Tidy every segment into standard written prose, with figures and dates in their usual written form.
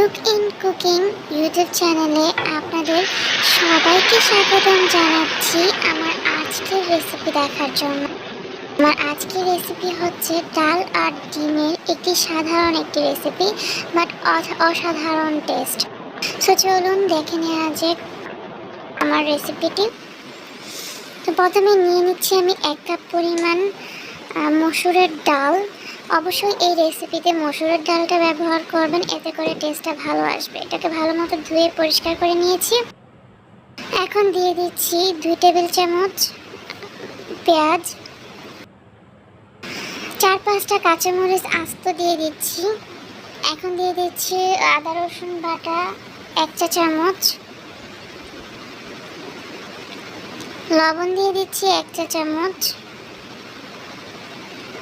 Cook in cooking YouTube চ্যানেলে আপনাদের সবাইকে স্বাগতম জানাচ্ছি আমার আজকের রেসিপি দেখার জন্য। আমার আজকের রেসিপি হচ্ছে ডাল আর ডিমের একটি সাধারণ রেসিপি, বাট অসাধারণ টেস্ট। সো চলুন দেখে নেওয়া যাক আমার রেসিপিটি। তো প্রথমে নিয়ে নিচ্ছি আমি 1 কাপ পরিমাণ মসুরের ডাল। অবশ্যই এই রেসিপিতে মসুরের ডালটা ব্যবহার করবেন, এতে করে টেস্টটা ভালো আসবে। এটাকে ভালো মতো ধুয়ে পরিষ্কার করে নিয়েছি। এখন দিয়ে দিচ্ছি 2 টেবিল চামচ পেঁয়াজ, 4-5টা কাঁচামরিচ আস্ত দিয়ে দিচ্ছি। এখন দিয়ে দিচ্ছি আদা রসুন বাটা 1 চা চামচ, লবণ দিয়ে দিচ্ছি 1 চা চামচ,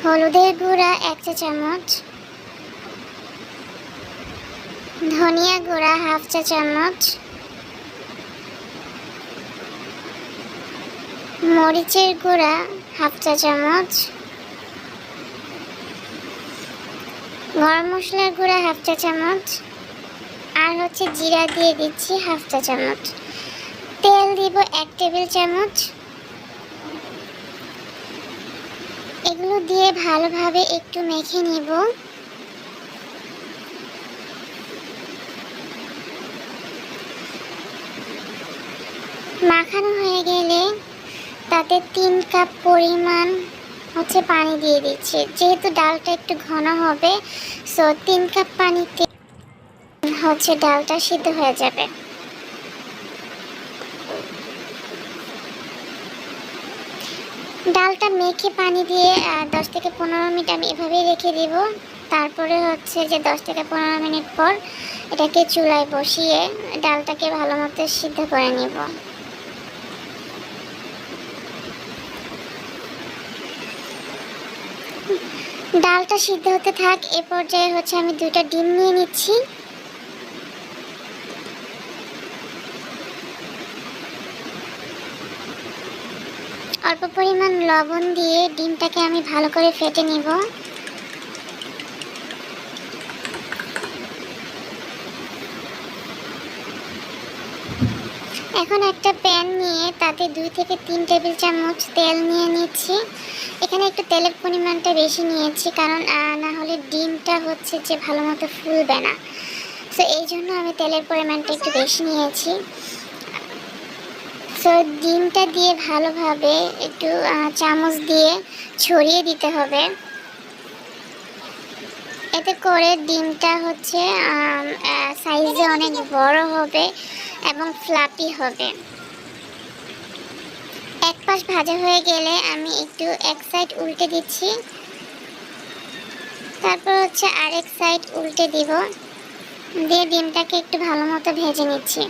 হলুদের গুঁড়া 1 চা চামচ, ধনিয়া গুঁড়া 1/2 চা চামচ, মরিচের গুঁড়া 1/2 চা চামচ, গরম মশলার গুঁড়া 1/2 চা চামচ, আর হচ্ছে জিরা দিয়ে দিচ্ছি 1/2 চা চামচ। তেল দিব 1 টেবিল চামচ। এগুলো দিয়ে ভালোভাবে একটু মেখে নিব। মাখানো হয়ে গেলে তাতে 3 কাপ পরিমাণ হচ্ছে পানি দিয়ে দিচ্ছি। যেহেতু ডালটা একটু ঘন হবে, সো 3 কাপ পানিতে হচ্ছে ডালটা সিদ্ধ হয়ে যাবে। ডালটা মেখে পানি দিয়ে 10 থেকে 15 মিনিট আমি এভাবেই রেখে দিব। তারপরে হচ্ছে যে 10 থেকে 15 মিনিট পর এটাকে চুলায় বসিয়ে ডালটাকে ভালো মতো সিদ্ধ করে নিব। ডালটা সিদ্ধ হতে থাক। এ পর্যায়ে হচ্ছে আমি 2টা ডিম নিয়ে নিচ্ছি। অল্প পরিমাণ লবণ দিয়ে ডিমটাকে আমি ভালো করে ফেটে নিব। এখন একটা প্যান নিয়ে তাতে 2 থেকে 3 টেবিল চামচ তেল নিয়ে নিচ্ছি। এখানে একটু তেলের পরিমাণটা বেশি নিয়েছি, কারণ না হলে ডিমটা হচ্ছে যে ভালো মতো ফুলবে না। সো এই জন্য আমি তেলের পরিমাণটা একটু বেশি নিয়েছি। সো ডিমটা দিয়ে ভালোভাবে একটু চামচ দিয়ে ছড়িয়ে দিতে হবে। এতে করে ডিমটা হচ্ছে সাইজে অনেক বড় হবে এবং ফ্লাপি হবে। এক পাশ ভাজা হয়ে গেলে আমি একটু এক সাইড উল্টে দিচ্ছি। তারপর হচ্ছে আরেক সাইড উল্টে দিব, দিয়ে ডিমটাকে একটু ভালো মতো ভেজে নিচ্ছি।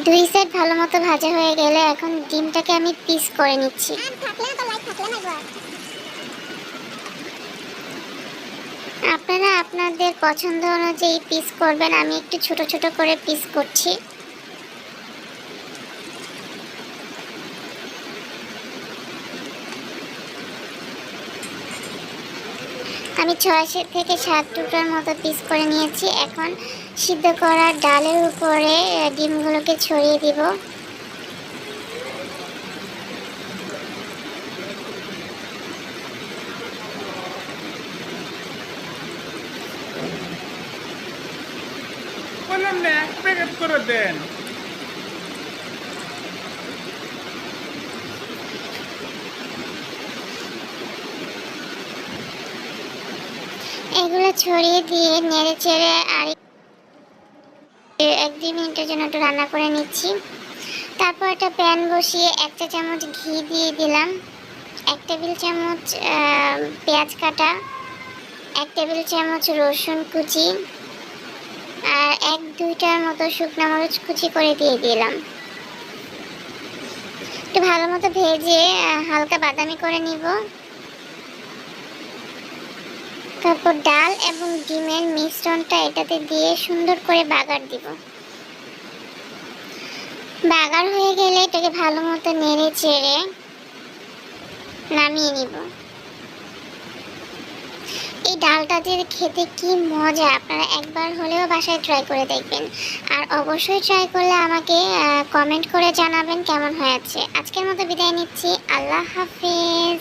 2 সাইড ভালো মতো ভাজা হয়ে গেলে এখন ডিমটাকে আমি পিস করে নিচ্ছি। আপনারা আপনাদের পছন্দ অনুযায়ী পিস করবেন। আমি একটু ছোট ছোট করে পিস করছি। আমি 6 থেকে 7 টুকরার মতো পিস করে নিয়েছি। এখন সিদ্ধ করা ডালের উপরে ডিমগুলোকে ছড়িয়ে দিব। এগুলো ছড়িয়ে দিয়ে নেড়ে চেড়ে আর 1-2 মিনিটের জন্য একটু রান্না করে নিচ্ছি। তারপর একটা প্যান বসিয়ে 1 চা চামচ ঘি দিয়ে দিলাম, 1 টেবিল চামচ পেঁয়াজ কাটা, 1 টেবিল চামচ রসুন কুচি, আর 1-2টার মতো শুকনো মরিচ কুচি করে দিয়ে দিলাম। একটু ভালো মতো ভেজে হালকা বাদামি করে নিব। তারপর ডাল এবং ডিমের মিশ্রণটা এটাতে দিয়ে সুন্দর করে বাগার দিব। বাগার হয়ে গেলে এটাকে ভালো মতো নেড়ে চেড়ে নামিয়ে নিব। এই ডালটা যে খেতে কি মজা, আপনারা একবার হলেও বাসায় ট্রাই করে দেখবেন। আর অবশ্যই ট্রাই করলে আমাকে কমেন্ট করে জানাবেন কেমন হয়েছে। আজকের মতো বিদায় নিচ্ছি, আল্লাহ হাফেজ।